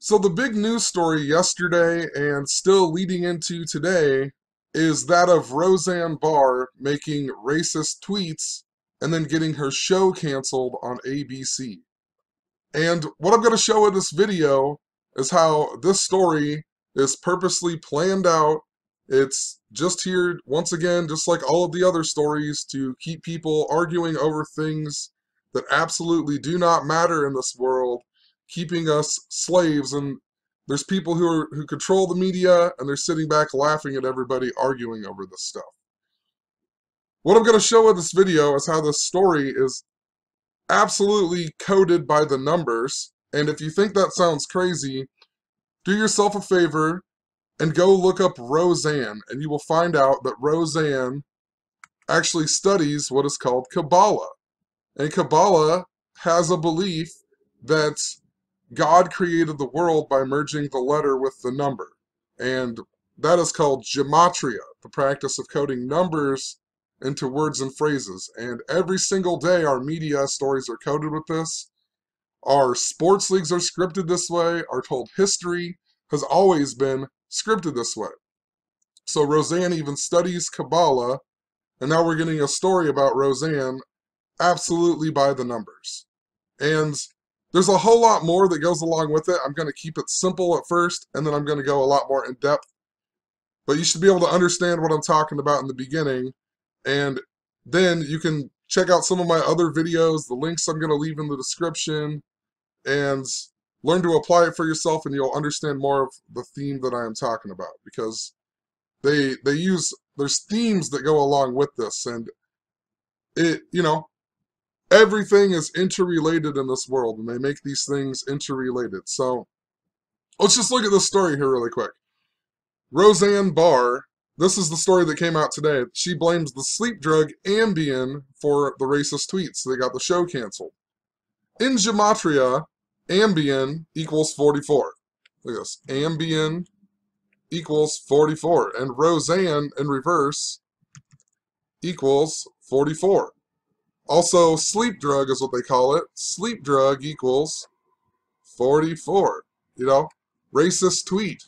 So the big news story yesterday and still leading into today is that of Roseanne Barr making racist tweets and then getting her show canceled on ABC. And what I'm going to show in this video is how this story is purposely planned out. It's just here, once again, just like all of the other stories, to keep people arguing over things that absolutely do not matter in this world, keeping us slaves. And there's people who control the media, and they're sitting back laughing at everybody arguing over this stuff. What I'm going to show in this video is how this story is absolutely coded by the numbers. And if you think that sounds crazy, do yourself a favor and go look up Roseanne, and you will find out that Roseanne actually studies what is called Kabbalah. And Kabbalah has a belief that God created the world by merging the letter with the number. And that is called gematria, the practice of coding numbers into words and phrases. And every single day our media stories are coded with this. Our sports leagues are scripted this way. Our told history has always been scripted this way. So Roseanne even studies Kabbalah, and now we're getting a story about Roseanne absolutely by the numbers. And there's a whole lot more that goes along with it. I'm going to keep it simple at first, and then I'm going to go a lot more in depth. But you should be able to understand what I'm talking about in the beginning, and then you can check out some of my other videos, the links I'm going to leave in the description, and learn to apply it for yourself, and you'll understand more of the theme that I am talking about, because there's themes that go along with this, and everything is interrelated in this world, and they make these things interrelated. So let's just look at this story here really quick. Roseanne Barr, this is the story that came out today. She blames the sleep drug Ambien for the racist tweets. They got the show canceled. In gematria, Ambien equals 44. Look at this. Ambien equals 44. And Roseanne, in reverse, equals 44. Also, sleep drug is what they call it. Sleep drug equals 44. Racist tweet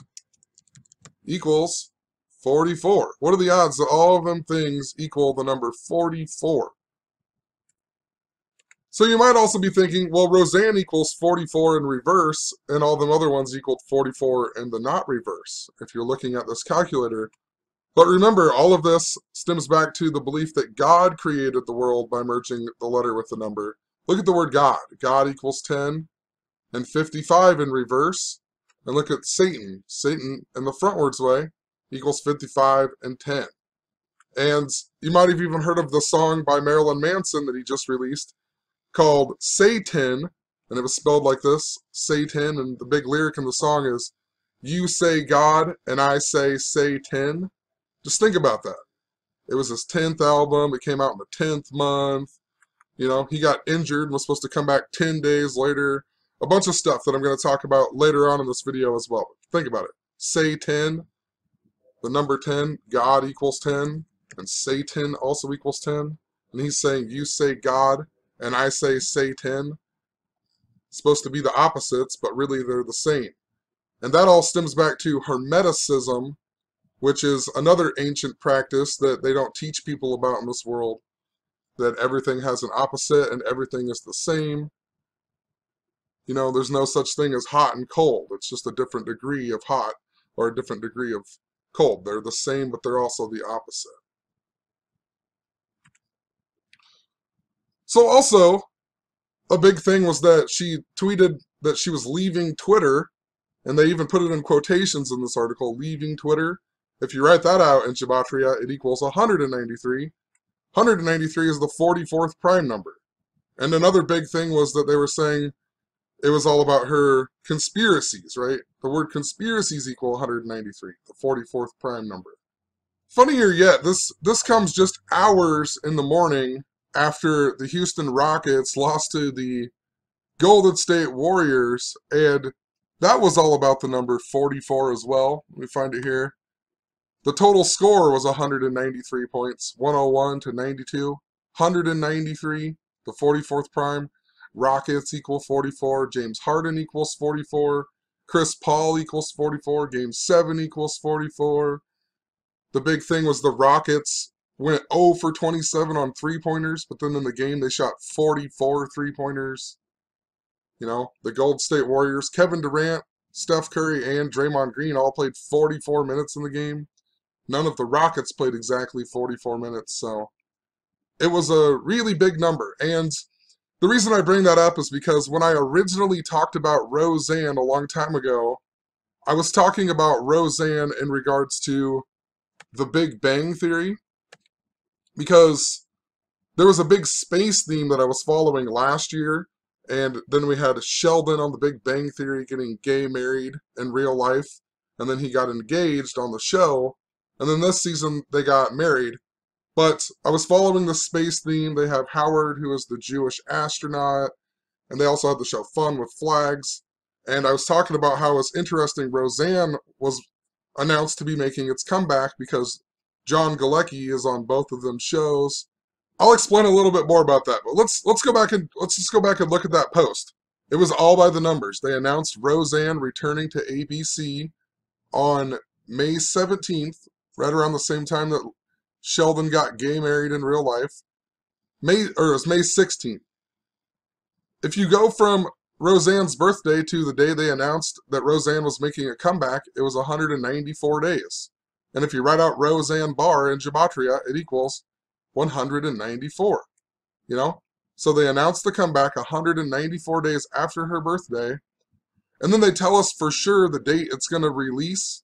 equals 44. What are the odds that all of them things equal the number 44? So you might also be thinking, well, Roseanne equals 44 in reverse, and all them other ones equaled 44 in the not reverse, if you're looking at this calculator. But remember, all of this stems back to the belief that God created the world by merging the letter with the number. Look at the word God. God equals 10 and 55 in reverse. And look at Satan. Satan in the frontwards way equals 55 and 10. And you might have even heard of the song by Marilyn Manson that he just released called Satan, and it was spelled like this, Satan, and the big lyric in the song is, "You say God and I say Satan." Just think about that. It was his 10th album. It came out in the 10th month. He got injured and was supposed to come back 10 days later. A bunch of stuff that I'm going to talk about later on in this video as well. Think about it. Satan, the number 10, God equals 10, and Satan also equals 10. And he's saying, you say God and I say Satan. It's supposed to be the opposites, but really they're the same. And that all stems back to Hermeticism, which is another ancient practice that they don't teach people about in this world, that everything has an opposite and everything is the same. There's no such thing as hot and cold. It's just a different degree of hot or a different degree of cold. They're the same, but they're also the opposite. So also, a big thing was that she tweeted that she was leaving Twitter, and they even put it in quotations in this article, leaving Twitter. If you write that out in gematria, it equals 193. 193 is the 44th prime number. And another big thing was that they were saying it was all about her conspiracies, right? The word conspiracies equal 193, the 44th prime number. Funnier yet, this comes just hours in the morning after the Houston Rockets lost to the Golden State Warriors, and that was all about the number 44 as well. Let me find it here. The total score was 193 points, 101 to 92. 193, the 44th prime. Rockets equal 44. James Harden equals 44. Chris Paul equals 44. Game 7 equals 44. The big thing was the Rockets went 0 for 27 on three-pointers, but then in the game they shot 44 three-pointers. You know, the Golden State Warriors, Kevin Durant, Steph Curry, and Draymond Green all played 44 minutes in the game. None of the Rockets played exactly 44 minutes, so it was a really big number. And the reason I bring that up is because when I originally talked about Roseanne a long time ago, I was talking about Roseanne in regards to the Big Bang Theory, because there was a big space theme that I was following last year, and then we had Sheldon on the Big Bang Theory getting gay married in real life, and then he got engaged on the show, and then this season they got married. But I was following the space theme. They have Howard, who is the Jewish astronaut, and they also had the show Fun with Flags. And I was talking about how it's interesting Roseanne was announced to be making its comeback because John Galecki is on both of them shows. I'll explain a little bit more about that, but let's just go back and look at that post. It was all by the numbers. They announced Roseanne returning to ABC on May 17th, right around the same time that Sheldon got gay married in real life. It was May 16th. If you go from Roseanne's birthday to the day they announced that Roseanne was making a comeback, it was 194 days. And if you write out Roseanne Barr in Gematria, it equals 194. You know? So they announced the comeback 194 days after her birthday. And then they tell us for sure the date it's going to release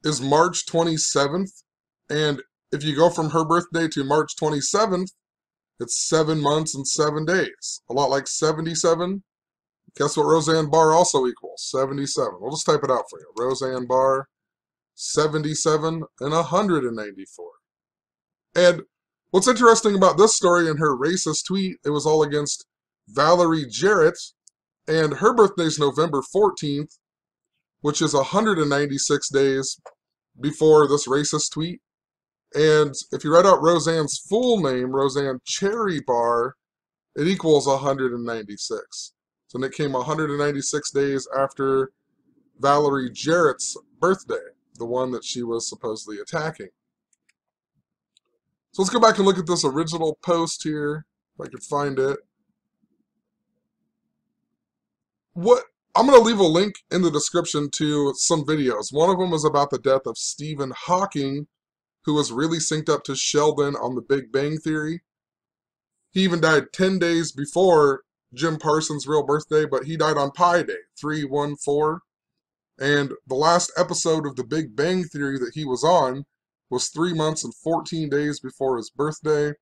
is March 27th. And if you go from her birthday to March 27th, it's 7 months and 7 days. A lot like 77. Guess what Roseanne Barr also equals? 77. We'll just type it out for you. Roseanne Barr, 77 and 194. And what's interesting about this story and her racist tweet, it was all against Valerie Jarrett, and her birthday's November 14th, which is 196 days before this racist tweet. And if you write out Roseanne's full name, Roseanne Cherry Barr, it equals 196. So it came 196 days after Valerie Jarrett's birthday, the one that she was supposedly attacking. So let's go back and look at this original post here, if I can find it. I'm going to leave a link in the description to some videos. One of them was about the death of Stephen Hawking, who was really synced up to Sheldon on the Big Bang Theory. He even died 10 days before Jim Parsons' real birthday, but he died on Pi Day, 314. And the last episode of the Big Bang Theory that he was on was 3 months and 14 days before his birthday.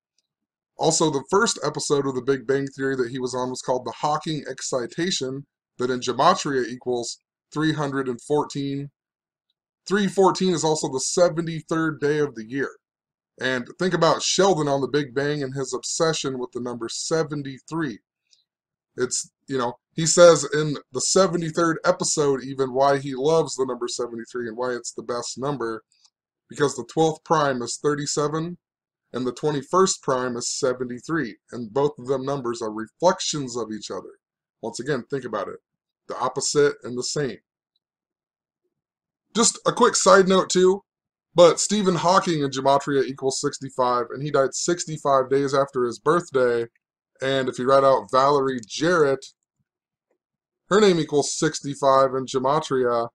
Also, the first episode of the Big Bang Theory that he was on was called the Hawking Excitation, that in Gematria equals 314. 314 is also the 73rd day of the year. And think about Sheldon on the Big Bang and his obsession with the number 73. It's, he says in the 73rd episode even why he loves the number 73 and why it's the best number, because the 12th prime is 37 and the 21st prime is 73, and both of them numbers are reflections of each other. Once again, think about it. The opposite and the same. Just a quick side note too, but Stephen Hawking in Gematria equals 65, and he died 65 days after his birthday. And if you write out Valerie Jarrett, her name equals 65 in Gematria,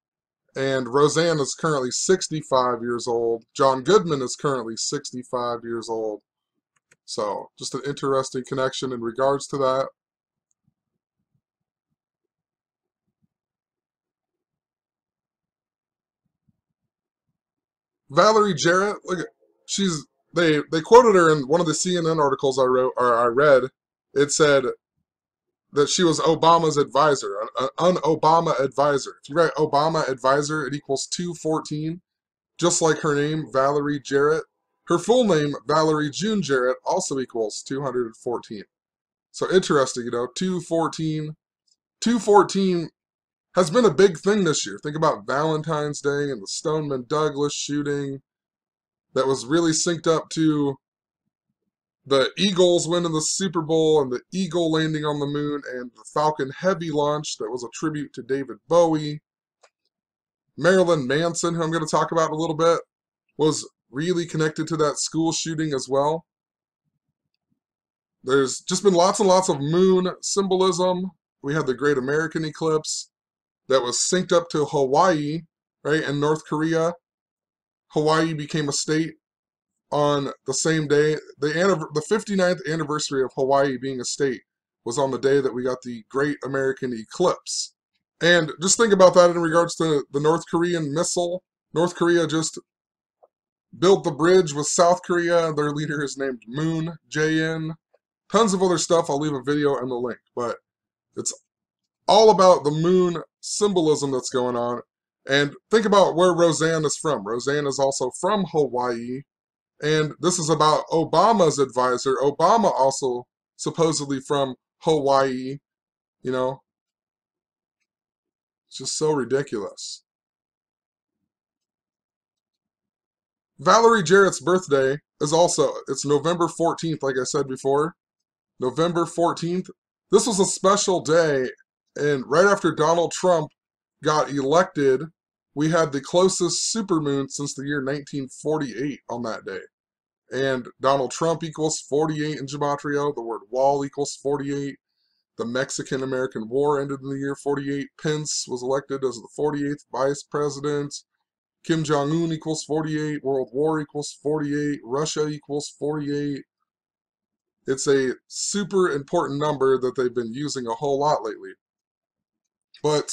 and Roseanne is currently 65 years old. John Goodman is currently 65 years old. So, just an interesting connection in regards to that. Valerie Jarrett, look at, they quoted her in one of the CNN articles I read. It said that she was Obama's advisor, an Obama advisor. If you write Obama advisor, it equals 214, just like her name, Valerie Jarrett. Her full name, Valerie June Jarrett, also equals 214. So interesting, 214. 214 has been a big thing this year. Think about Valentine's Day and the Stoneman Douglas shooting that was really synced up to the Eagles winning the Super Bowl and the Eagle landing on the moon and the Falcon Heavy launch that was a tribute to David Bowie. Marilyn Manson, who I'm going to talk about in a little bit, was really connected to that school shooting as well. There's just been lots and lots of moon symbolism. We had the Great American Eclipse that was synced up to Hawaii, right, and North Korea. Hawaii became a state on the same day. The 59th anniversary of Hawaii being a state was on the day that we got the Great American Eclipse. And just think about that in regards to the North Korean missile. North Korea just built the bridge with South Korea. Their leader is named Moon Jae-in. Tons of other stuff. I'll leave a video in the link. But it's all about the moon symbolism that's going on. And think about where Roseanne is from. Roseanne is also from Hawaii. And this is about Obama's advisor. Obama also supposedly from Hawaii. You know, it's just so ridiculous. Valerie Jarrett's birthday is also, it's November 14th, like I said before. November 14th. This was a special day, and right after Donald Trump got elected, we had the closest supermoon since the year 1948 on that day. And Donald Trump equals 48 in Gematria. The word wall equals 48. The Mexican-American War ended in the year 48. Pence was elected as the 48th vice president. Kim Jong-un equals 48. World War equals 48. Russia equals 48. It's a super important number that they've been using a whole lot lately. But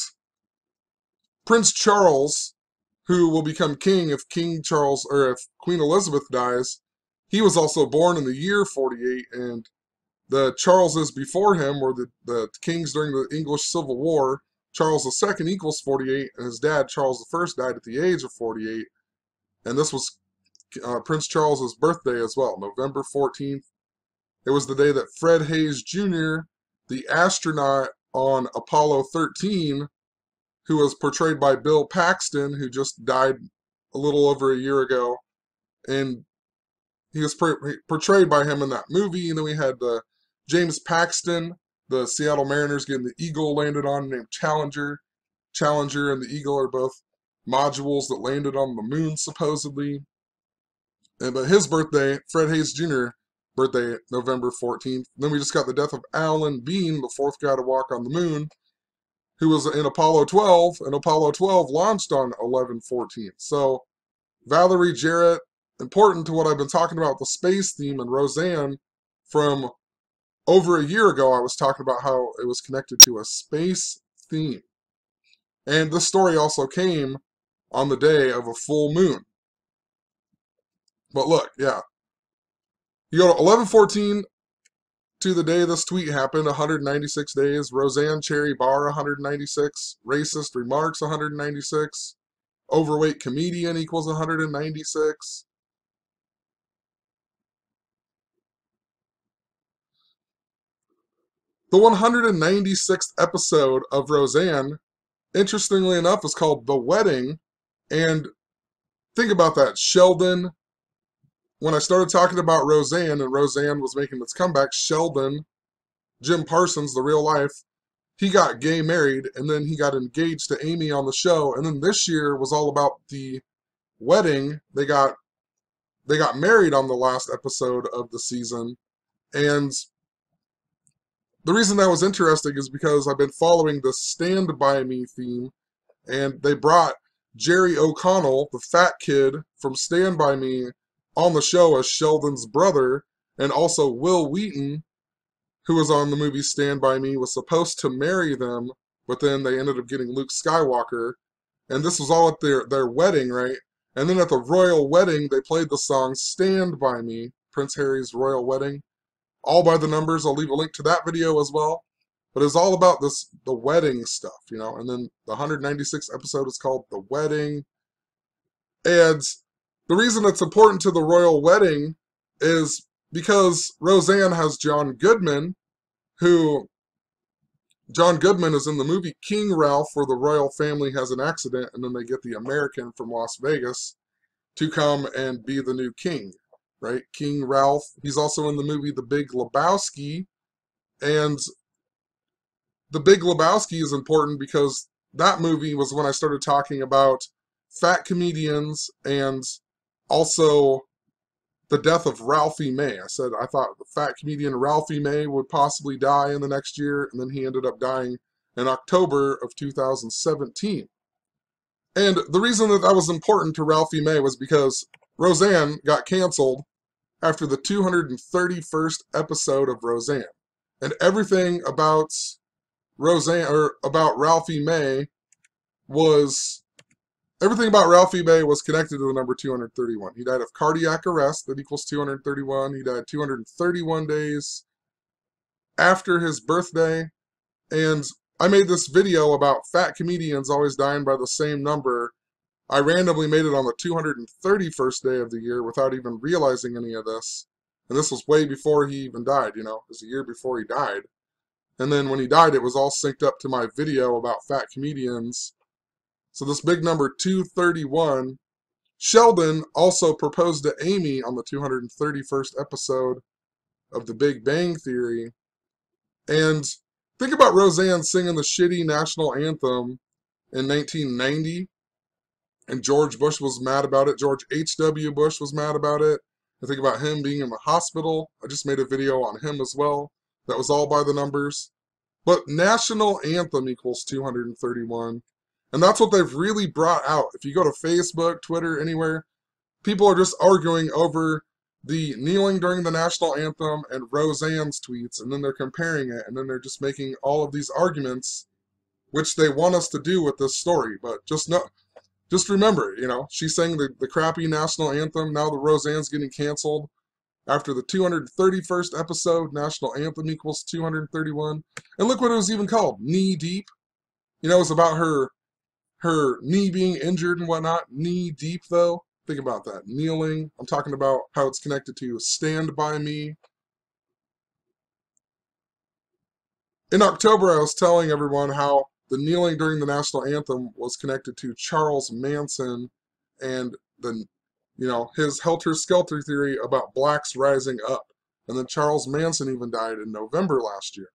Prince Charles, who will become king if King Charles, or if Queen Elizabeth dies, he was also born in the year 48, and the Charleses before him were the kings during the English Civil War. Charles II equals 48, and his dad, Charles I, died at the age of 48. And this was Prince Charles's birthday as well, November 14th. It was the day that Fred Hayes Jr., the astronaut on Apollo 13, who was portrayed by Bill Paxton, who just died a little over a year ago, and he was portrayed by him in that movie. And then we had James Paxton, the Seattle Mariners, getting the Eagle landed on, named Challenger. Challenger and the Eagle are both modules that landed on the moon, supposedly. But his birthday, Fred Hayes Jr., birthday, November 14th. Then we just got the death of Alan Bean, the fourth guy to walk on the moon, who was in Apollo 12, and Apollo 12 launched on 11/14. So Valerie Jarrett, important to what I've been talking about, the space theme, and Roseanne, from over a year ago, I was talking about how it was connected to a space theme. And this story also came on the day of a full moon. But look, yeah. You go to 11/14 to the day this tweet happened, 196 days. Roseanne Cherry Bar, 196. Racist remarks, 196. Overweight comedian equals 196. The 196th episode of Roseanne, interestingly enough, is called The Wedding. And think about that. Sheldon, when I started talking about Roseanne, and Roseanne was making its comeback, Sheldon, Jim Parsons, the real life, he got gay married, and then he got engaged to Amy on the show. And then this year was all about the wedding. They got married on the last episode of the season. And the reason that was interesting is because I've been following the Stand By Me theme, and they brought Jerry O'Connell, the fat kid from Stand By Me, on the show as Sheldon's brother, and also Will Wheaton, who was on the movie Stand By Me, was supposed to marry them, but then they ended up getting Luke Skywalker, and this was all at their wedding, right? And then at the royal wedding, they played the song Stand By Me, Prince Harry's royal wedding. All by the numbers. I'll leave a link to that video as well. But it's all about the wedding stuff, you know. And then the 196th episode is called The Wedding. And the reason it's important to the royal wedding is because Roseanne has John Goodman, who John Goodman is in the movie King Ralph, where the royal family has an accident, and then they get the American from Las Vegas to come and be the new king. Right? King Ralph. He's also in the movie The Big Lebowski. And The Big Lebowski is important because that movie was when I started talking about fat comedians, and also the death of Ralphie May. I said I thought the fat comedian Ralphie May would possibly die in the next year, and then he ended up dying in October of 2017. And the reason that that was important to Ralphie May was because Roseanne got canceled after the 231st episode of Roseanne. And everything about Roseanne, or about Ralphie May, was everything about Ralphie May was connected to the number 231. He died of cardiac arrest, that equals 231. He died 231 days after his birthday. And I made this video about fat comedians always dying by the same number. I randomly made it on the 231st day of the year without even realizing any of this. And this was way before he even died, you know. It was a year before he died. And then when he died, it was all synced up to my video about fat comedians. So this big number 231, Sheldon also proposed to Amy on the 231st episode of The Big Bang Theory. And think about Roseanne singing the shitty national anthem in 1990. And George Bush was mad about it. George H.W. Bush was mad about it. I think about him being in the hospital. I just made a video on him as well. That was all by the numbers. But national anthem equals 231. And that's what they've really brought out. If you go to Facebook, Twitter, anywhere, people are just arguing over the kneeling during the national anthem and Roseanne's tweets. And then they're comparing it. And then they're just making all of these arguments, which they want us to do with this story. But just remember, you know, she sang the crappy national anthem. Now the Roseanne's getting canceled. After the 231st episode, national anthem equals 231. And look what it was even called, Knee Deep. You know, it was about her knee being injured and whatnot. Knee Deep, though. Think about that. Kneeling. I'm talking about how it's connected to Stand By Me. In October, I was telling everyone how the kneeling during the national anthem was connected to Charles Manson and his helter-skelter theory about blacks rising up. And then Charles Manson even died in November last year.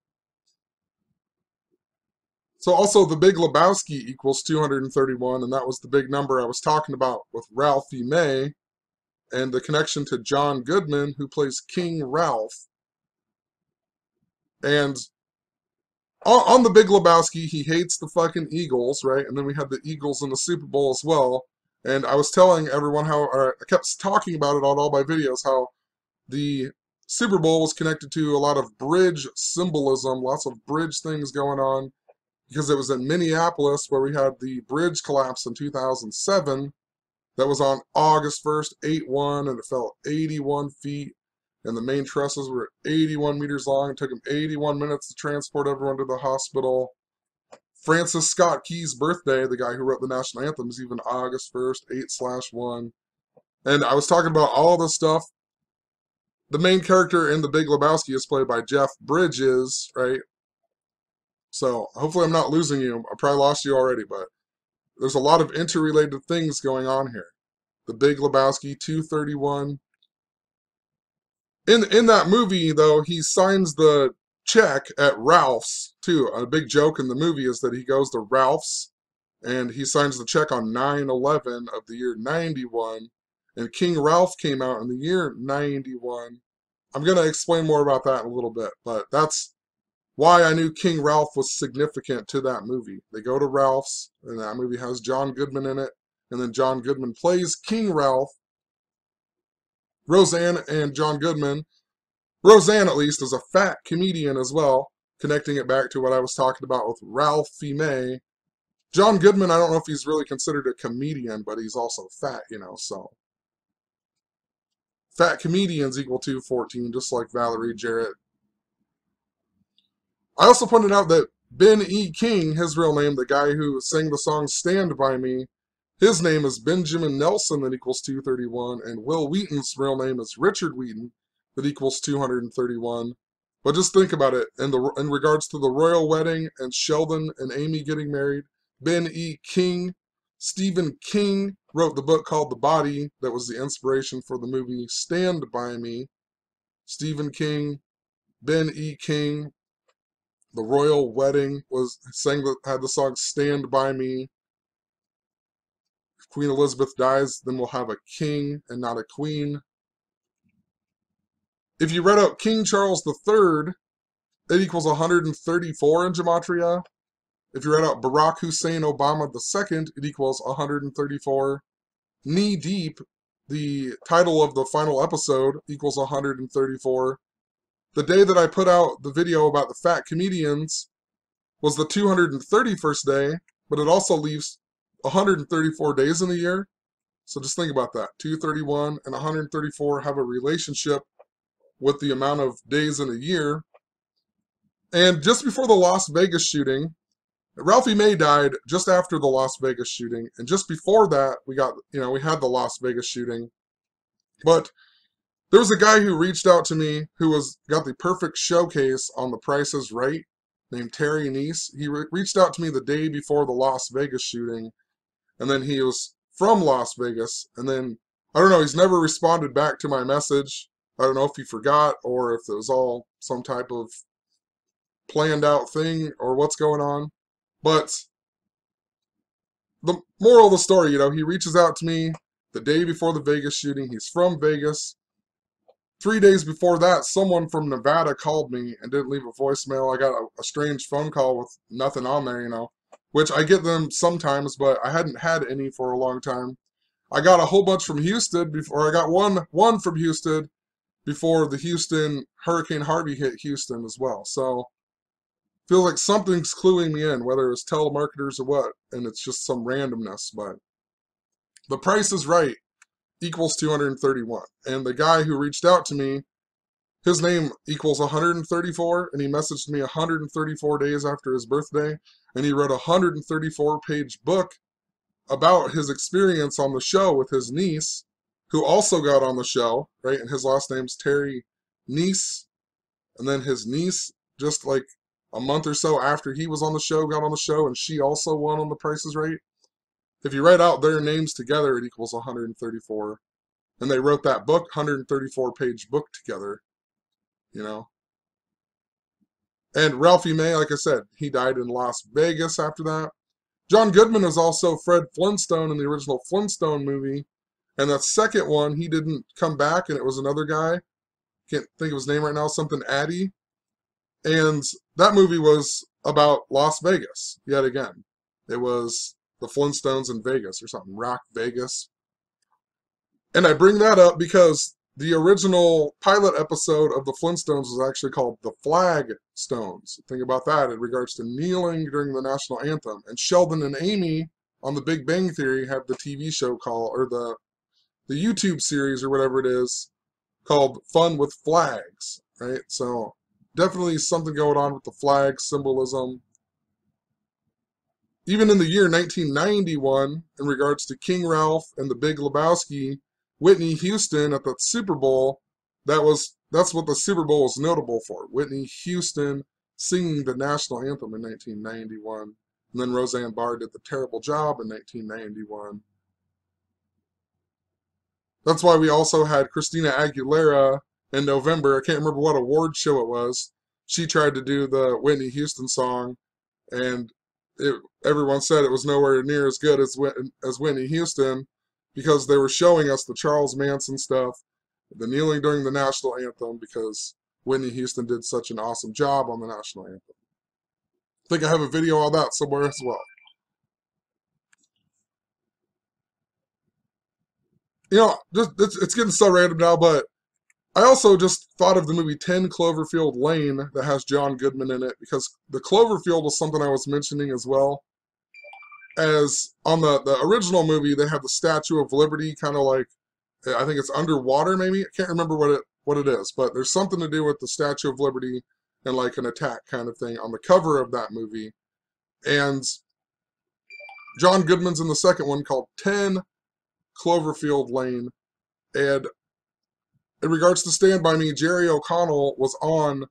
So also the Big Lebowski equals 231, and that was the big number I was talking about with Ralphie May and the connection to John Goodman, who plays King Ralph. And on the Big Lebowski, he hates the fucking Eagles, right? And then we had the Eagles in the Super Bowl as well. And I was telling everyone I kept talking about it on all my videos, how the Super Bowl was connected to a lot of bridge symbolism, lots of bridge things going on, because it was in Minneapolis where we had the bridge collapse in 2007. That was on August 1st, 8/1, and it fell 81 feet. And the main trusses were 81 meters long. It took him 81 minutes to transport everyone to the hospital. Francis Scott Key's birthday, the guy who wrote the national anthem, is even August 1st, 8/1. And I was talking about all this stuff. The main character in The Big Lebowski is played by Jeff Bridges, right? So hopefully I'm not losing you. I probably lost you already, but there's a lot of interrelated things going on here. The Big Lebowski, 231. In that movie, though, he signs the check at Ralph's, too. A big joke in the movie is that he goes to Ralph's, and he signs the check on 9/11 of the year 91, and King Ralph came out in the year 91. I'm going to explain more about that in a little bit, but that's why I knew King Ralph was significant to that movie. They go to Ralph's, and that movie has John Goodman in it, and then John Goodman plays King Ralph. Roseanne and John Goodman. Roseanne, at least, is a fat comedian as well, connecting it back to what I was talking about with Ralphie May. John Goodman, I don't know if he's really considered a comedian, but he's also fat, so. Fat comedians equal 214, just like Valerie Jarrett. I also pointed out that Ben E. King, his real name, the guy who sang the song Stand By Me, his name is Benjamin Nelson, that equals 231, and Will Wheaton's real name is Richard Wheaton, that equals 231. But just think about it, in regards to the royal wedding and Sheldon and Amy getting married, Ben E. King, Stephen King wrote the book called The Body that was the inspiration for the movie Stand By Me. Stephen King, Ben E. King, the royal wedding had the song Stand By Me. Queen Elizabeth dies, then we'll have a king and not a queen. If you read out King Charles III, it equals 134 in Gematria. If you read out Barack Hussein Obama II, it equals 134. Knee Deep, the title of the final episode, equals 134. The day that I put out the video about the fat comedians was the 231st day, but it also leaves 134 days in the year. So just think about that. 231 and 134 have a relationship with the amount of days in a year. And just before the Las Vegas shooting, Ralphie May died just after the Las Vegas shooting, and just before that, we had the Las Vegas shooting. But there was a guy who reached out to me who got the perfect showcase on The Price is Right, named Terry Neese. He reached out to me the day before the Las Vegas shooting, and then he was from Las Vegas, and then, I don't know, he's never responded back to my message. I don't know if he forgot or if it was all some type of planned out thing or what's going on. But the moral of the story, he reaches out to me the day before the Vegas shooting. He's from Vegas. 3 days before that, someone from Nevada called me and didn't leave a voicemail. I got a strange phone call with nothing on there, which I get them sometimes, but I hadn't had any for a long time. I got a whole bunch from Houston before. I got one from Houston before the Hurricane Harvey hit Houston as well. So feels like something's cluing me in, whether it's telemarketers or what, and it's just some randomness. But The Price is Right equals 231. And the guy who reached out to me, his name equals 134, and he messaged me 134 days after his birthday, and he wrote a 134-page book about his experience on the show with his niece, who also got on the show, right? And his last name's Terry Neese. And then his niece, just like a month or so after he was on the show, got on the show, and she also won on The Price is Right. If you write out their names together, it equals 134. And they wrote that book, 134-page book together, And Ralphie May, like I said, he died in Las Vegas after that. John Goodman was also Fred Flintstone in the original Flintstone movie. And that second one, he didn't come back, and it was another guy. Can't think of his name right now, something Addy. And that movie was about Las Vegas, yet again. It was the Flintstones in Vegas or something, Rock Vegas. And I bring that up because the original pilot episode of the Flintstones was actually called The Flagstones. Think about that in regards to kneeling during the national anthem. And Sheldon and Amy on The Big Bang Theory have the TV show or the YouTube series or whatever it is called Fun with Flags, right? So definitely something going on with the flag symbolism. Even in the year 1991, in regards to King Ralph and the Big Lebowski, Whitney Houston at the Super Bowl, that's what the Super Bowl was notable for. Whitney Houston singing the national anthem in 1991. And then Roseanne Barr did the terrible job in 1991. That's why we also had Christina Aguilera in November. I can't remember what award show it was. She tried to do the Whitney Houston song, and everyone said it was nowhere near as good as Whitney Houston, because they were showing us the Charles Manson stuff, the kneeling during the national anthem, because Whitney Houston did such an awesome job on the national anthem. I think I have a video on that somewhere as well. It's getting so random now, but I also just thought of the movie 10 Cloverfield Lane that has John Goodman in it, because the Cloverfield was something I was mentioning as well. As on the original movie, they have the Statue of Liberty, kind of like, I think it's underwater maybe? I can't remember what it is, but there's something to do with the Statue of Liberty and like an attack kind of thing on the cover of that movie. And John Goodman's in the second one called 10 Cloverfield Lane. And in regards to Stand By Me, Jerry O'Connell was on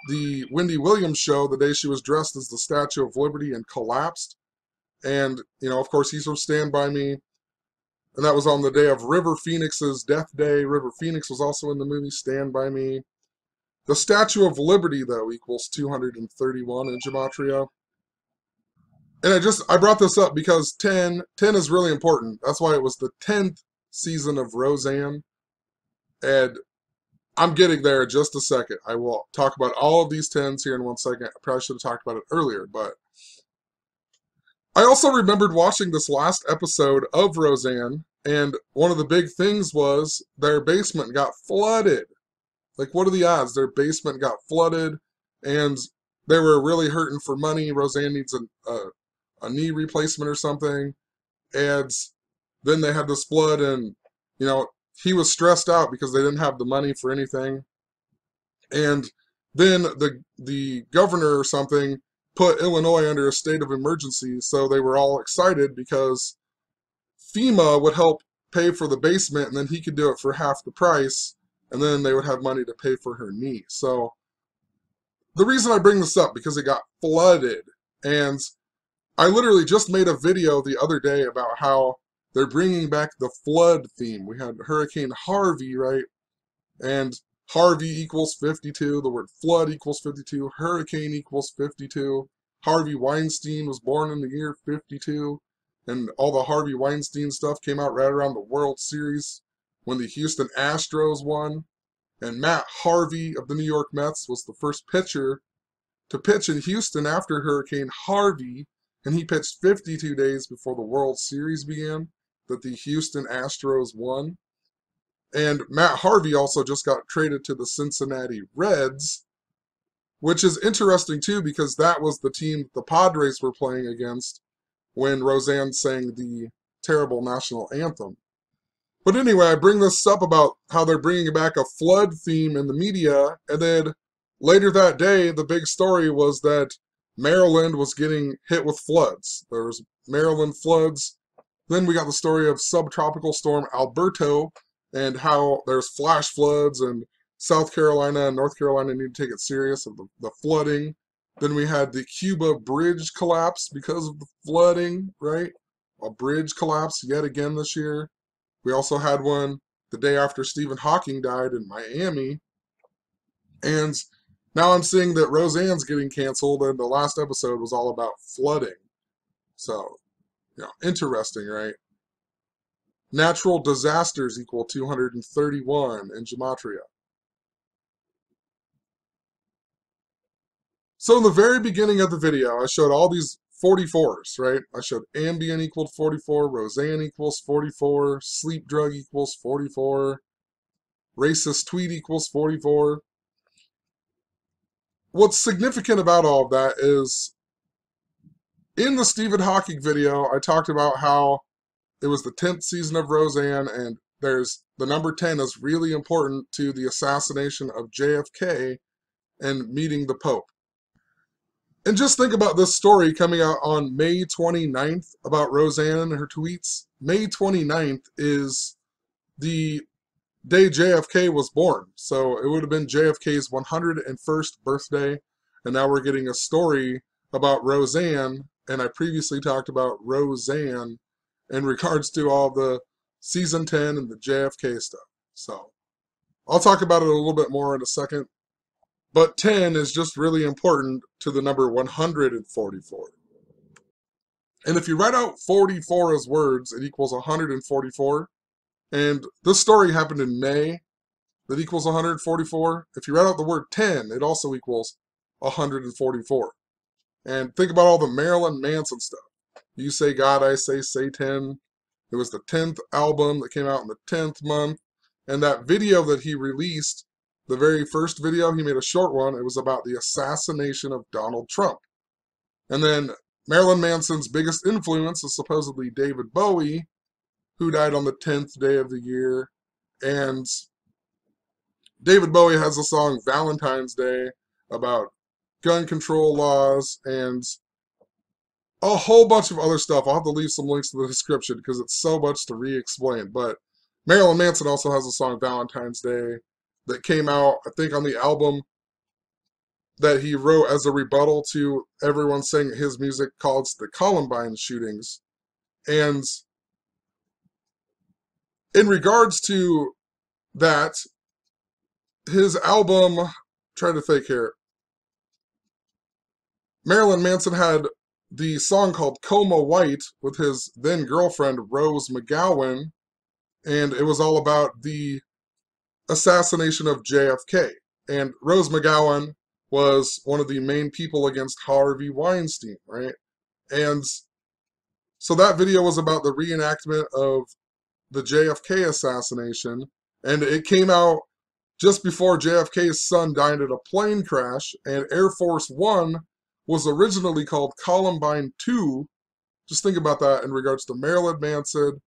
the Wendy Williams show the day she was dressed as the Statue of Liberty and collapsed. And, of course, he's from Stand By Me. And that was on the day of River Phoenix's death day. River Phoenix was also in the movie Stand By Me. The Statue of Liberty, though, equals 231 in Gematria. And I brought this up because 10 is really important. That's why it was the 10th season of Roseanne. And I'm getting there in just a second. I will talk about all of these 10s here in 1 second. I probably should have talked about it earlier, but I also remembered watching this last episode of Roseanne, and one of the big things was their basement got flooded. Like, what are the odds? Their basement got flooded, and they were really hurting for money. Roseanne needs a knee replacement or something, and then they had this flood, and he was stressed out because they didn't have the money for anything. And then the governor or something put Illinois under a state of emergency, so they were all excited because FEMA would help pay for the basement, and then he could do it for half the price, and then they would have money to pay for her knee. So the reason I bring this up, because it got flooded, and I literally just made a video the other day about how they're bringing back the flood theme. We had Hurricane Harvey, right? And Harvey equals 52, the word flood equals 52, hurricane equals 52. Harvey Weinstein was born in the year 52, and all the Harvey Weinstein stuff came out right around the World Series when the Houston Astros won. And Matt Harvey of the New York Mets was the first pitcher to pitch in Houston after Hurricane Harvey, and he pitched 52 days before the World Series began that the Houston Astros won. And Matt Harvey also just got traded to the Cincinnati Reds, which is interesting too because that was the team the Padres were playing against when Roseanne sang the terrible national anthem. But anyway, I bring this up about how they're bringing back a flood theme in the media, and then later that day, the big story was that Maryland was getting hit with floods. There was Maryland floods. Then we got the story of subtropical storm Alberto, and how there's flash floods, and South Carolina and North Carolina need to take it serious of the flooding. Then we had the Cuba bridge collapse because of the flooding, right? A bridge collapse yet again this year. We also had one the day after Stephen Hawking died in Miami. And now I'm seeing that Roseanne's getting canceled, and the last episode was all about flooding. So, interesting, right? Natural disasters equal 231 in Gematria. So in the very beginning of the video, I showed all these 44s, right? I showed Ambien equaled 44, Roseanne equals 44, sleep drug equals 44, racist tweet equals 44. What's significant about all of that is in the Stephen Hawking video, I talked about how it was the 10th season of Roseanne, and there's the number 10 is really important to the assassination of JFK and meeting the Pope. And just think about this story coming out on May 29th about Roseanne and her tweets. May 29th is the day JFK was born. So it would have been JFK's 101st birthday. And now we're getting a story about Roseanne. And I previously talked about Roseanne in regards to all the season 10 and the JFK stuff. So I'll talk about it a little bit more in a second. But 10 is just really important to the number 144. And if you write out 44 as words, it equals 144. And this story happened in May. That equals 144. If you write out the word 10, it also equals 144. And think about all the Marilyn Manson stuff. You Say God, I Say Satan. It was the 10th album that came out in the 10th month. And that video that he released, the very first video, he made a short one. It was about the assassination of Donald Trump. And then Marilyn Manson's biggest influence is supposedly David Bowie, who died on the 10th day of the year. And David Bowie has a song, Valentine's Day, about gun control laws and a whole bunch of other stuff. I'll have to leave some links in the description because it's so much to re-explain. But Marilyn Manson also has a song, Valentine's Day, that came out, I think, on the album that he wrote as a rebuttal to everyone saying his music called the Columbine shootings. And in regards to that, his album, trying to think here, Marilyn Manson had the song called Coma White with his then girlfriend Rose McGowan, and it was all about the assassination of JFK. And Rose McGowan was one of the main people against Harvey Weinstein, right? And so that video was about the reenactment of the JFK assassination, and it came out just before JFK's son died in a plane crash, and Air Force One was originally called Columbine 2. Just think about that in regards to Marilyn Manson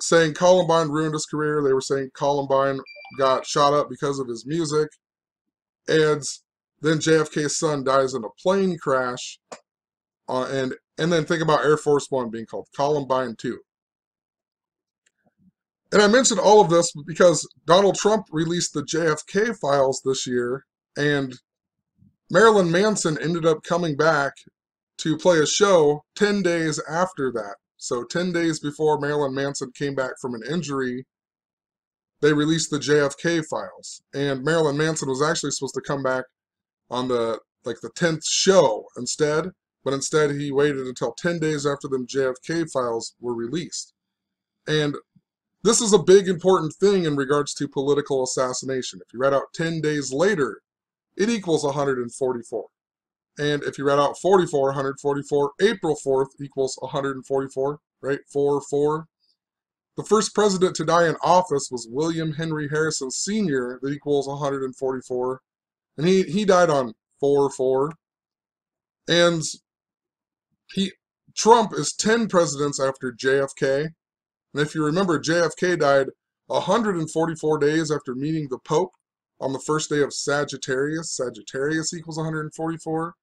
saying Columbine ruined his career. They were saying Columbine got shot up because of his music. And then JFK's son dies in a plane crash. And then think about Air Force One being called Columbine 2. And I mentioned all of this because Donald Trump released the JFK files this year, and Marilyn Manson ended up coming back to play a show 10 days after that. So 10 days before Marilyn Manson came back from an injury, they released the JFK files. And Marilyn Manson was actually supposed to come back on the 10th show instead, but instead he waited until 10 days after the JFK files were released. And this is a big important thing in regards to political assassination. If you read out 10 days later, it equals 144. And if you read out 44, 144, April 4th equals 144, right? 4-4. The first president to die in office was William Henry Harrison Sr. That equals 144. And he died on 4-4. And Trump is 10 presidents after JFK. And if you remember, JFK died 144 days after meeting the Pope on the first day of Sagittarius. Sagittarius equals 144.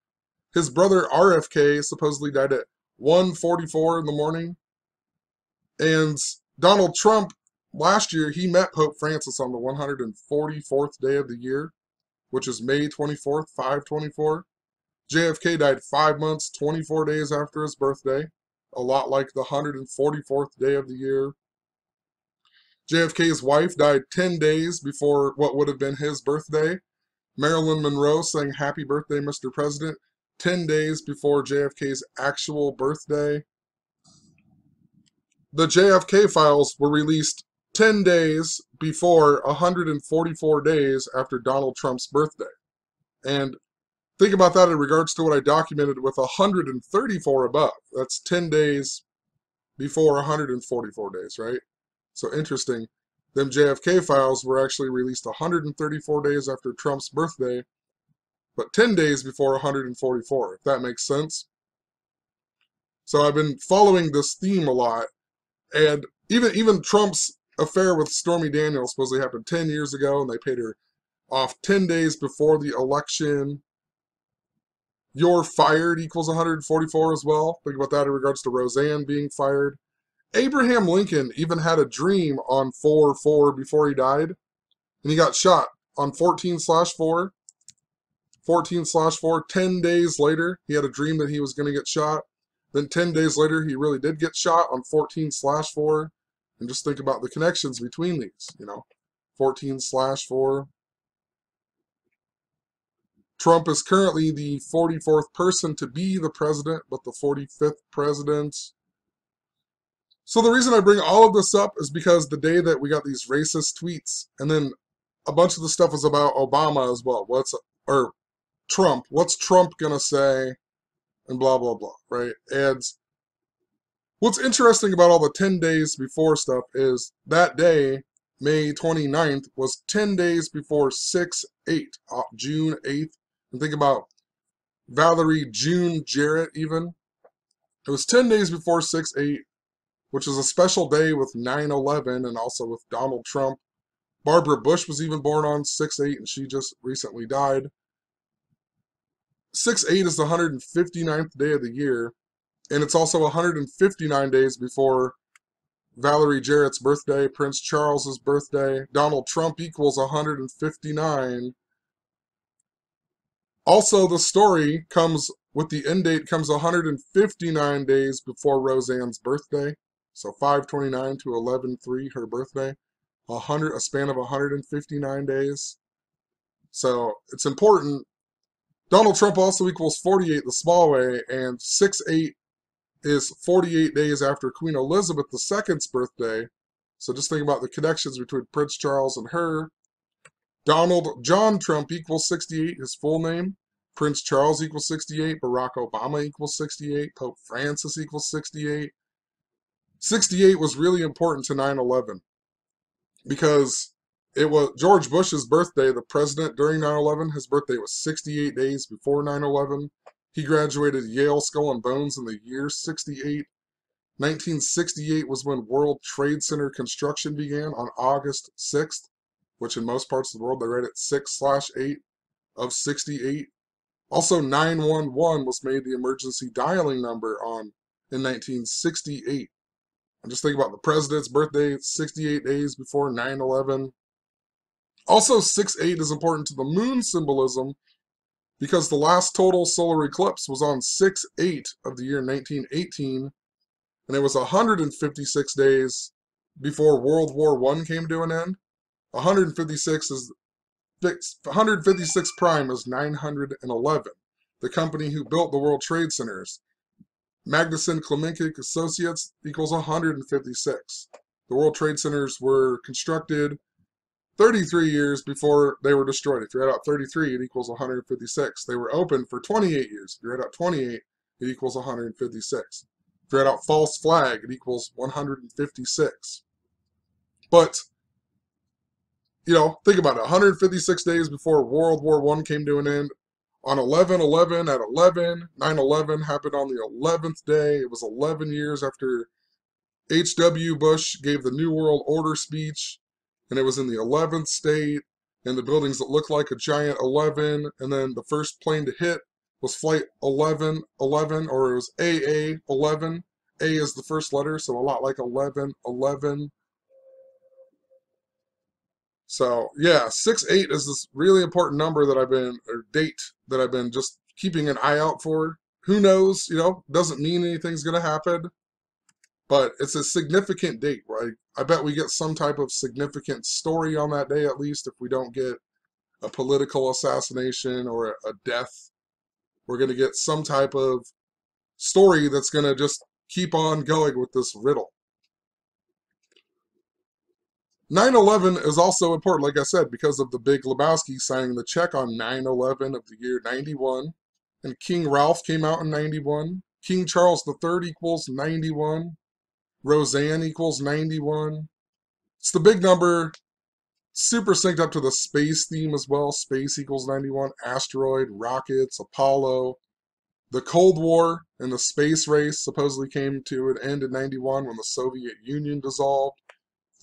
His brother RFK supposedly died at 1:44 in the morning. And Donald Trump, last year, he met Pope Francis on the 144th day of the year, which is May 24th, 524. JFK died 5 months, 24 days after his birthday, a lot like the 144th day of the year. JFK's wife died 10 days before what would have been his birthday. Marilyn Monroe sang Happy Birthday, Mr. President, 10 days before JFK's actual birthday. The JFK files were released 10 days before 144 days after Donald Trump's birthday. And think about that in regards to what I documented with 134 above. That's 10 days before 144 days, right? So interesting. Them JFK files were actually released 134 days after Trump's birthday, but 10 days before 144, if that makes sense. So I've been following this theme a lot, and even Trump's affair with Stormy Daniels supposedly happened 10 years ago, and they paid her off 10 days before the election. You're fired equals 144 as well. Think about that in regards to Roseanne being fired. Abraham Lincoln even had a dream on 4-4 before he died, and he got shot on 14/4. 14/4, 10 days later, he had a dream that he was going to get shot. Then 10 days later, he really did get shot on 14/4. And just think about the connections between these, 14/4. Trump is currently the 44th person to be the president, but the 45th president. So the reason I bring all of this up is because the day that we got these racist tweets, and then a bunch of the stuff was about Obama as well. Or Trump. What's Trump gonna say? And blah, blah, blah, right? And what's interesting about all the 10 days before stuff is that day, May 29th, was 10 days before 6/8, June 8th. And think about Valerie June Jarrett even. It was 10 days before 6/8, which is a special day with 9/11 and also with Donald Trump. Barbara Bush was even born on 6/8, and she just recently died. 6/8 is the 159th day of the year, and it's also 159 days before Valerie Jarrett's birthday, Prince Charles's birthday. Donald Trump equals 159. Also, the story comes with the end date comes 159 days before Roseanne's birthday. So 5/29 to 11/3, her birthday. A span of 159 days. So it's important Donald Trump also equals 48 the small way, and 6-8 is 48 days after Queen Elizabeth II's birthday. So just think about the connections between Prince Charles and her. Donald John Trump equals 68, his full name. Prince Charles equals 68. Barack Obama equals 68. Pope Francis equals 68. 68 was really important to 9/11 because it was George Bush's birthday, the president during 9/11. His birthday was 68 days before 9/11. He graduated Yale Skull and Bones in the year 68. 1968 was when World Trade Center construction began on August 6th, which in most parts of the world they write it 6/8 of 68. Also, 911 was made the emergency dialing number in 1968. And just think about the president's birthday, 68 days before 9/11. Also, 6/8 is important to the moon symbolism because the last total solar eclipse was on 6/8 of the year 1918, and it was 156 days before World War I came to an end. 156 prime is 911. The company who built the World Trade Centers, Magnuson Klemenkic Associates, equals 156. The World Trade Centers were constructed 33 years before they were destroyed. If you write out 33, it equals 156. They were open for 28 years. If you write out 28, it equals 156. If you write out false flag, it equals 156. But, think about it. 156 days before World War I came to an end. On 11/11 at 11, 9/11 happened on the 11th day. It was 11 years after H.W. Bush gave the New World Order speech, and it was in the 11th state, and the buildings that looked like a giant 11, and then the first plane to hit was Flight 1111, or it was AA11. A is the first letter, so a lot like 1111. So, yeah, 6/8 is this really important number that date that I've been just keeping an eye out for. Who knows, doesn't mean anything's going to happen, but it's a significant date, right? I bet we get some type of significant story on that day, at least if we don't get a political assassination or a death. We're going to get some type of story that's going to just keep on going with this riddle. 9/11 is also important, like I said, because of the Big Lebowski signing the check on 9/11 of the year 91. And King Ralph came out in 91. King Charles III equals 91. Roseanne equals 91. It's the big number, super synced up to the space theme as well. Space equals 91. Asteroid, rockets, Apollo. The Cold War and the space race supposedly came to an end in 91 when the Soviet Union dissolved.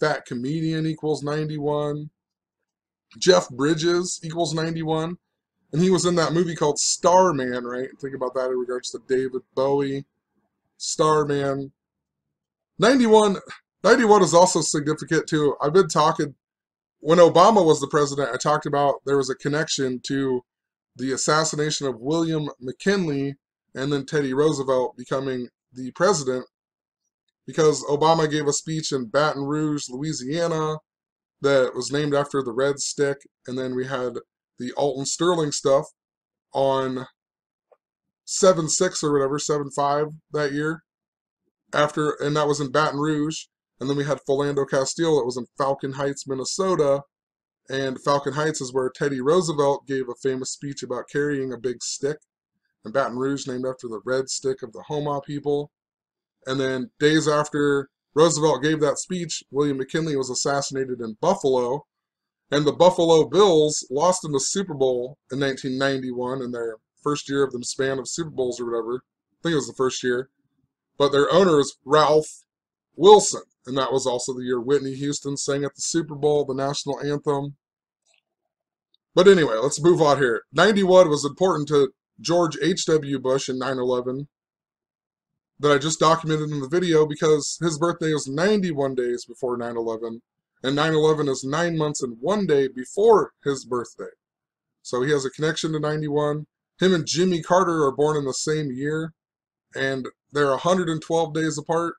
Fat Comedian equals 91. Jeff Bridges equals 91. And he was in that movie called Starman, right? Think about that in regards to David Bowie. Starman. 91 is also significant too. I've been talking, when Obama was the president, I talked about there was a connection to the assassination of William McKinley and then Teddy Roosevelt becoming the president, because Obama gave a speech in Baton Rouge, Louisiana, that was named after the Red Stick, and then we had the Alton Sterling stuff on 7/6 or whatever, 7/5 that year, and that was in Baton Rouge, and then we had Philando Castile, that was in Falcon Heights, Minnesota, and Falcon Heights is where Teddy Roosevelt gave a famous speech about carrying a big stick, and Baton Rouge named after the Red Stick of the Homa people. And then days after Roosevelt gave that speech, William McKinley was assassinated in Buffalo, and the Buffalo Bills lost in the Super Bowl in 1991 in their first year of the span of Super Bowls or whatever. I think it was the first year. But their owner is Ralph Wilson, and that was also the year Whitney Houston sang at the Super Bowl, the national anthem. But anyway, let's move on here. 91 was important to George H.W. Bush in 9/11. That I just documented in the video because his birthday was 91 days before 9/11, and 9/11 is 9 months and 1 day before his birthday. So he has a connection to 91. Him and Jimmy Carter are born in the same year, and they're 112 days apart,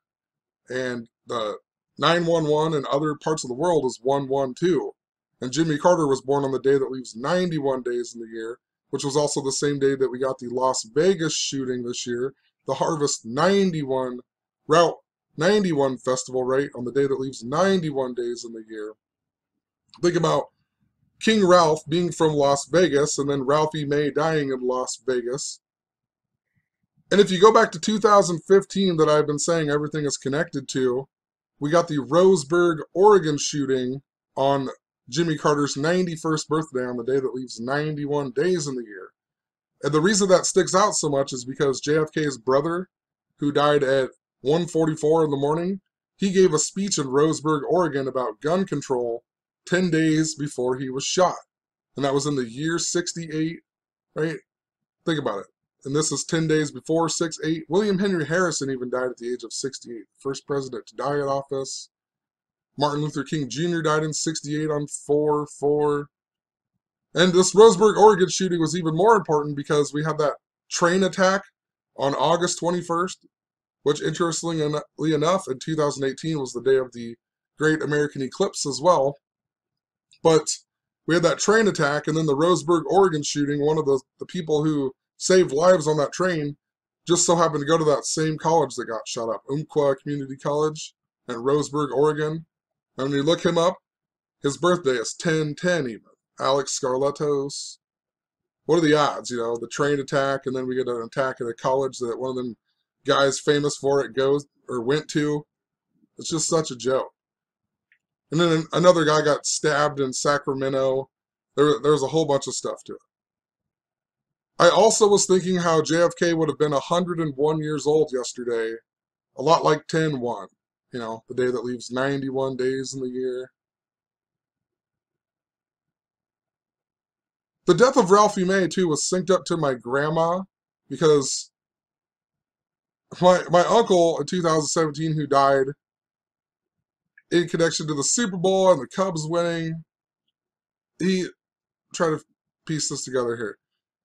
and the 911 in other parts of the world is 112. And Jimmy Carter was born on the day that leaves 91 days in the year, which was also the same day that we got the Las Vegas shooting this year, the Harvest 91 Route 91 festival, right, on the day that leaves 91 days in the year. Think about King Ralph being from Las Vegas and then Ralphie May dying in Las Vegas. And if you go back to 2015 that I've been saying everything is connected to, we got the Roseburg, Oregon shooting on Jimmy Carter's 91st birthday on the day that leaves 91 days in the year. And the reason that sticks out so much is because JFK's brother, who died at 1:44 in the morning, he gave a speech in Roseburg, Oregon about gun control 10 days before he was shot. And that was in the year 68, right? Think about it. And this is 10 days before 6/8. William Henry Harrison even died at the age of 68. First president to die in office. Martin Luther King Jr. died in 68 on 4/4. And this Roseburg, Oregon shooting was even more important because we had that train attack on August 21st, which interestingly enough, in 2018 was the day of the Great American Eclipse as well. But we had that train attack, and then the Roseburg, Oregon shooting, one of the people who saved lives on that train just so happened to go to that same college that got shot up, Umpqua Community College in Roseburg, Oregon. And when you look him up, his birthday is 10/10 even. Alex Scarlettos. What are the odds, you know, the train attack, and then we get an attack at a college that one of them guys famous for it goes or went to. It's just such a joke. And then another guy got stabbed in Sacramento. There's a whole bunch of stuff to it. I also was thinking how JFK would have been 101 years old yesterday, a lot like 10/1, you know, the day that leaves 91 days in the year. The death of Ralphie May, too, was synced up to my grandma because my uncle in 2017 who died in connection to the Super Bowl and the Cubs winning, he tried to piece this together here.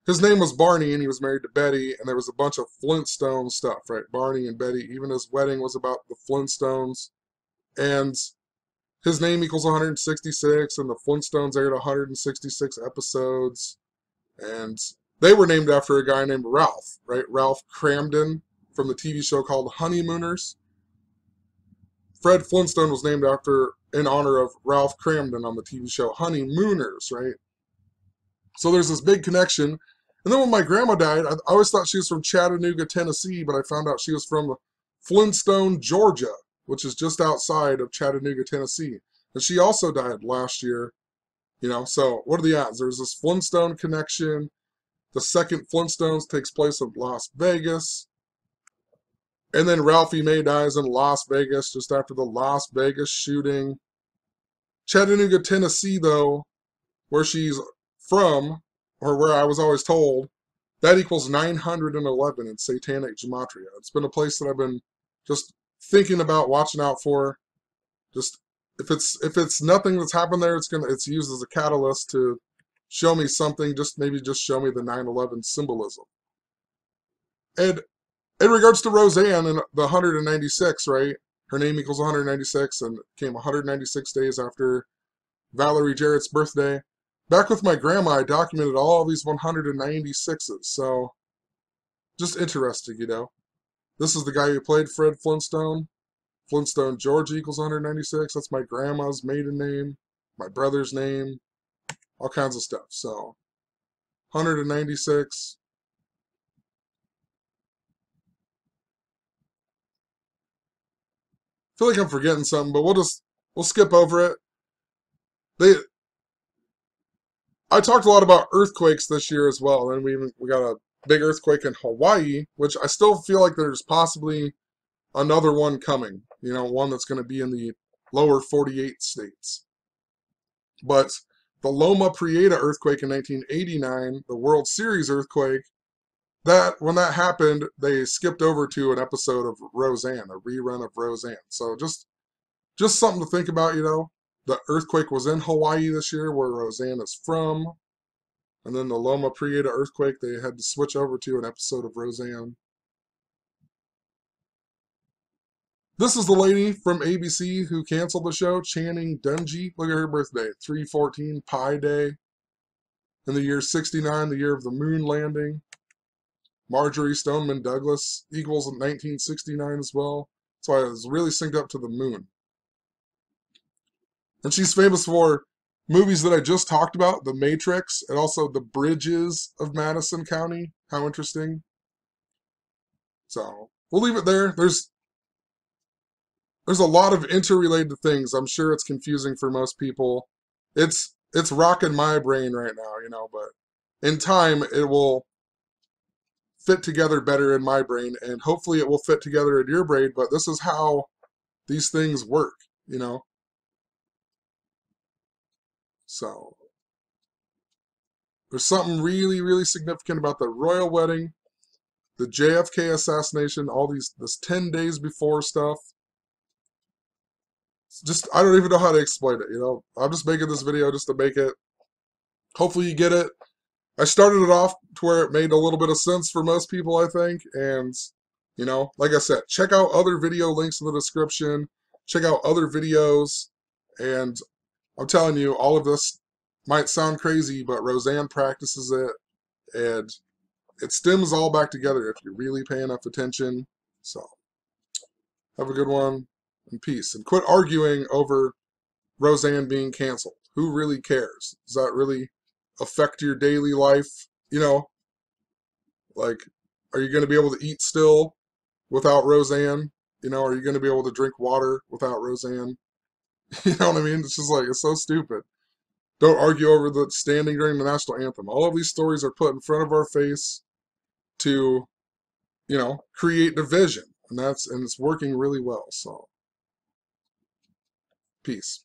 His name was Barney, and he was married to Betty, and there was a bunch of Flintstone stuff, right? Barney and Betty. Even his wedding was about the Flintstones. And his name equals 166, and the Flintstones aired 166 episodes. And they were named after a guy named Ralph, right? Ralph Cramden from the TV show called Honeymooners. Fred Flintstone was named in honor of Ralph Cramden on the TV show Honeymooners, right? So there's this big connection. And then when my grandma died, I always thought she was from Chattanooga, Tennessee, but I found out she was from Flintstone, Georgia, which is just outside of Chattanooga, Tennessee. And she also died last year, you know, so what are the odds? There's this Flintstone connection. The second Flintstones takes place in Las Vegas. And then Ralphie May dies in Las Vegas just after the Las Vegas shooting. Chattanooga, Tennessee, though, where she's from, or where I was always told, that equals 911 in satanic gematria. It's been a place that I've been just thinking about, watching out for. Just if it's nothing that's happened there, it's used as a catalyst to show me something. Maybe just show me the 9/11 symbolism. And in regards to Roseanne and the 196, right? Her name equals 196, and it came 196 days after Valerie Jarrett's birthday. Back with my grandma, I documented all these 196s, so just interesting, you know. This is the guy who played Fred Flintstone. Flintstone George equals 196. That's my grandma's maiden name, my brother's name, all kinds of stuff. So 196. I feel like I'm forgetting something, but we'll skip over it. I talked a lot about earthquakes this year as well, and we got a big earthquake in Hawaii, which I still feel like there's possibly another one coming. You know, one that's going to be in the lower 48 states. But the Loma Prieta earthquake in 1989, the World Series earthquake, when that happened, they skipped over to an episode of Roseanne, a rerun of Roseanne. So just something to think about, you know. The earthquake was in Hawaii this year, where Roseanne is from. And then the Loma Prieta earthquake, they had to switch over to an episode of Roseanne. This is the lady from ABC who canceled the show, Channing Dungey. Look at her birthday, 3/14, Pi Day. In the year 69, the year of the moon landing. Marjorie Stoneman Douglas equals 1969 as well. So I was really synced up to the moon. And she's famous for movies that I just talked about, The Matrix, and also The Bridges of Madison County. How interesting. So we'll leave it there. There's a lot of interrelated things. I'm sure it's confusing for most people. It's rocking my brain right now, but in time it will fit together better in my brain, and hopefully it will fit together in your brain, but this is how these things work. So there's something really, really significant about the royal wedding, the JFK assassination, all this 10 days before stuff. It's just, I don't even know how to explain it. I'm just making this video just to make it. Hopefully you get it. I started it off to where it made a little bit of sense for most people, I think. And, like I said, check out other video links in the description. Check out other videos. And I'm telling you, all of this might sound crazy, but Roseanne practices it. And it stems all back together if you really pay enough attention. So, have a good one, and peace. And quit arguing over Roseanne being canceled. Who really cares? Does that really affect your daily life? Like, are you going to be able to eat still without Roseanne? Are you going to be able to drink water without Roseanne? You know what I mean? It's just like, it's so stupid. Don't argue over the standing during the national anthem. All of these stories are put in front of our face to, create division. And it's working really well. So, peace.